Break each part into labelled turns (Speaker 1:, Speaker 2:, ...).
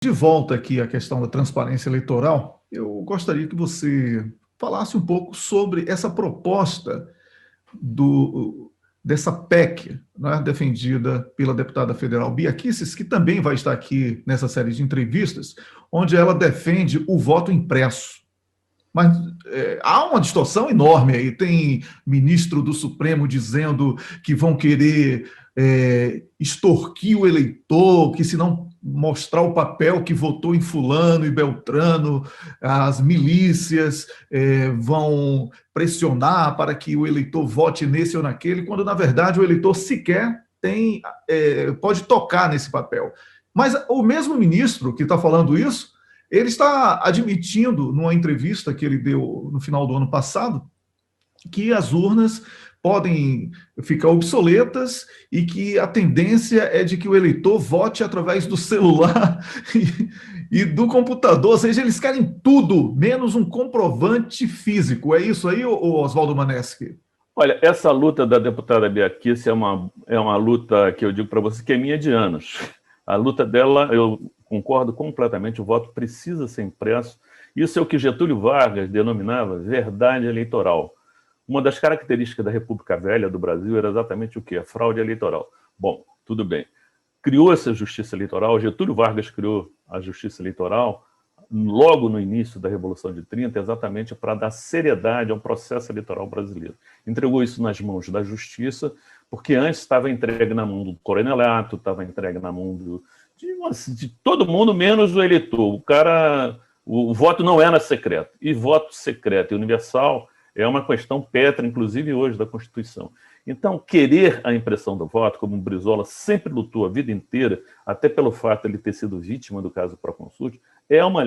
Speaker 1: De volta aqui à questão da transparência eleitoral, eu gostaria que você falasse um pouco sobre essa proposta dessa PEC, né, defendida pela deputada federal Bia Kicis, que também vai estar aqui nessa série de entrevistas, onde ela defende o voto impresso. Mas há uma distorção enorme aí. Tem ministro do Supremo dizendo que vão querer extorquir o eleitor, que se não mostrar o papel que votou em fulano e beltrano, as milícias vão pressionar para que o eleitor vote nesse ou naquele, quando na verdade o eleitor sequer pode tocar nesse papel. Mas o mesmo ministro que está falando isso, ele está admitindo, numa entrevista que ele deu no final do ano passado, que as urnas podem ficar obsoletas e que a tendência é de que o eleitor vote através do celular e do computador, ou seja, eles querem tudo, menos um comprovante físico. É isso aí, Oswaldo Maneschi?
Speaker 2: Olha, essa luta da deputada Bia Kicis é uma luta que eu digo para você que é minha de anos. A luta dela, eu concordo completamente, o voto precisa ser impresso. Isso é o que Getúlio Vargas denominava verdade eleitoral. Uma das características da República Velha do Brasil era exatamente o quê? A fraude eleitoral. Bom, tudo bem. Criou-se a Justiça Eleitoral, Getúlio Vargas criou a Justiça Eleitoral logo no início da Revolução de 30, exatamente para dar seriedade ao processo eleitoral brasileiro. Entregou isso nas mãos da Justiça, porque antes estava entregue na mão do coronelato, estava entregue na mão de todo mundo, menos do eleitor. O voto não era secreto. E voto secreto e universal é uma questão pétrea, inclusive hoje, da Constituição. Então, querer a impressão do voto, como o Brizola sempre lutou a vida inteira, até pelo fato de ele ter sido vítima do caso Proconsul, é uma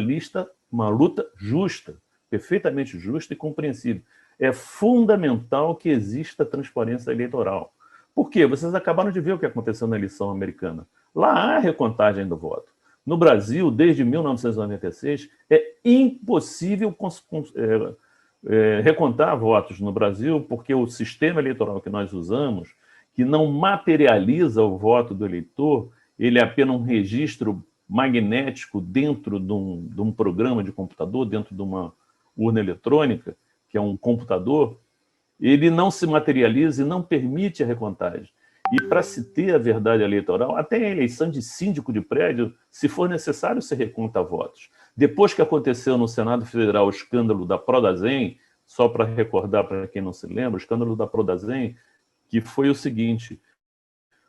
Speaker 2: luta justa, perfeitamente justa e compreensível. É fundamental que exista transparência eleitoral. Por quê? Vocês acabaram de ver o que aconteceu na eleição americana. Lá há recontagem do voto. No Brasil, desde 1996, é impossível recontar votos no Brasil, porque o sistema eleitoral que nós usamos, que não materializa o voto do eleitor, ele é apenas um registro magnético dentro de um programa de computador, dentro de uma urna eletrônica, que é um computador, ele não se materializa e não permite a recontagem. E para se ter a verdade eleitoral, até a eleição de síndico de prédio, se for necessário, se reconta votos. Depois que aconteceu no Senado Federal o escândalo da Prodazem, só para recordar para quem não se lembra, o escândalo da Prodazem, que foi o seguinte: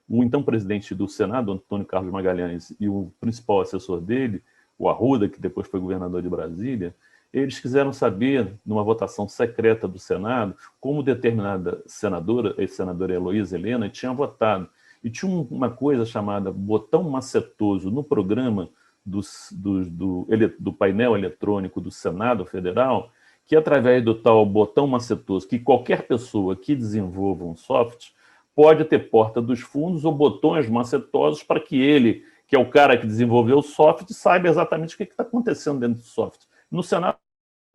Speaker 2: o então presidente do Senado, Antônio Carlos Magalhães, e o principal assessor dele, o Arruda, que depois foi governador de Brasília, eles quiseram saber, numa votação secreta do Senado, como determinada senadora, a senadora Heloísa Helena, tinha votado. E tinha uma coisa chamada botão macetoso no programa do painel eletrônico do Senado Federal, que através do tal botão macetoso, que qualquer pessoa que desenvolva um software pode ter porta dos fundos ou botões macetosos para que ele, que é o cara que desenvolveu o software, saiba exatamente o que está acontecendo dentro do software. No Senado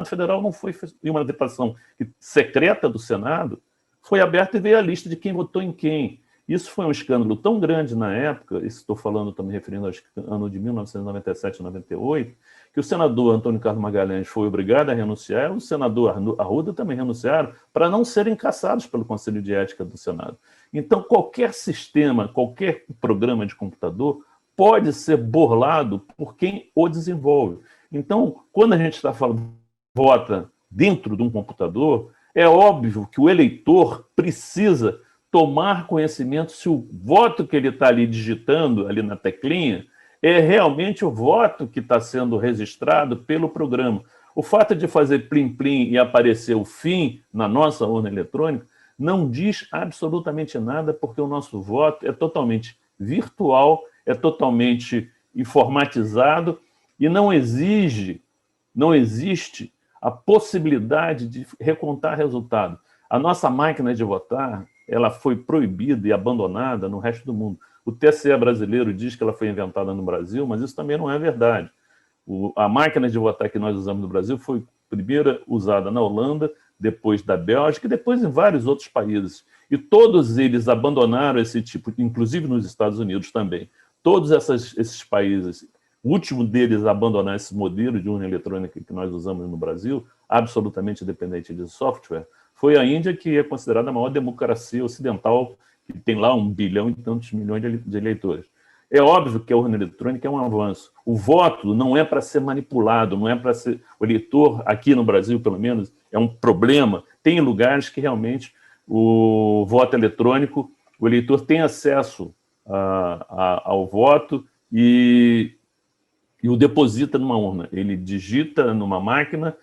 Speaker 2: Federal não foi, e uma votação secreta do Senado foi aberta e veio a lista de quem votou em quem. Isso foi um escândalo tão grande na época, isso estou falando, estou me referindo ao ano de 1997 e 98, que o senador Antônio Carlos Magalhães foi obrigado a renunciar, o senador Arruda também renunciaram, para não serem caçados pelo Conselho de Ética do Senado. Então, qualquer sistema, qualquer programa de computador pode ser burlado por quem o desenvolve. Então, quando a gente está falando vota dentro de um computador, é óbvio que o eleitor precisa tomar conhecimento se o voto que ele está ali digitando, ali na teclinha, é realmente o voto que está sendo registrado pelo programa. O fato de fazer plim-plim e aparecer o fim na nossa urna eletrônica não diz absolutamente nada, porque o nosso voto é totalmente virtual, é totalmente informatizado e não existe a possibilidade de recontar resultado. A nossa máquina de votar, ela foi proibida e abandonada no resto do mundo. O TSE brasileiro diz que ela foi inventada no Brasil, mas isso também não é verdade. A máquina de votar que nós usamos no Brasil foi primeiro usada na Holanda, depois da Bélgica e depois em vários outros países. E todos eles abandonaram esse tipo, inclusive nos Estados Unidos também. Todos esses países o último deles a abandonar esse modelo de urna eletrônica que nós usamos no Brasil, absolutamente dependente de software, foi a Índia, que é considerada a maior democracia ocidental, que tem lá 1 bilhão e tantos milhões de eleitores. É óbvio que a urna eletrônica é um avanço. O voto não é para ser manipulado, não é para ser... O eleitor, aqui no Brasil, pelo menos, é um problema. Tem lugares que realmente o voto eletrônico, o eleitor tem acesso ao voto e o deposita numa urna. Ele digita numa máquina,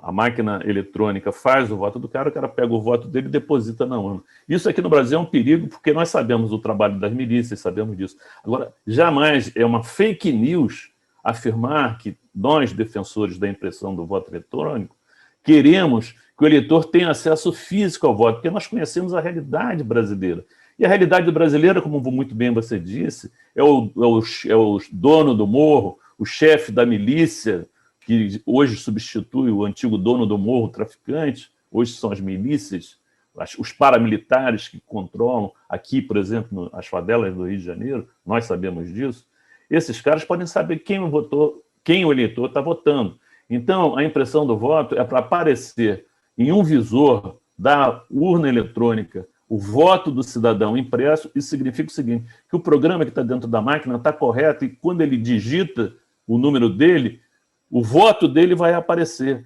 Speaker 2: a máquina eletrônica faz o voto do cara, o cara pega o voto dele e deposita na urna. Isso aqui no Brasil é um perigo, porque nós sabemos do trabalho das milícias, sabemos disso. Agora, jamais é uma fake news afirmar que nós, defensores da impressão do voto eletrônico, queremos que o eleitor tenha acesso físico ao voto, porque nós conhecemos a realidade brasileira. E a realidade brasileira, como muito bem você disse, é o dono do morro, o chefe da milícia, que hoje substitui o antigo dono do morro, o traficante, hoje são as milícias, os paramilitares que controlam aqui, por exemplo, as favelas do Rio de Janeiro, nós sabemos disso. Esses caras podem saber quem o eleitor está votando. Então, a impressão do voto é para aparecer em um visor da urna eletrônica o voto do cidadão impresso. Isso significa o seguinte, que o programa que está dentro da máquina está correto e quando ele digita o número dele, o voto dele vai aparecer.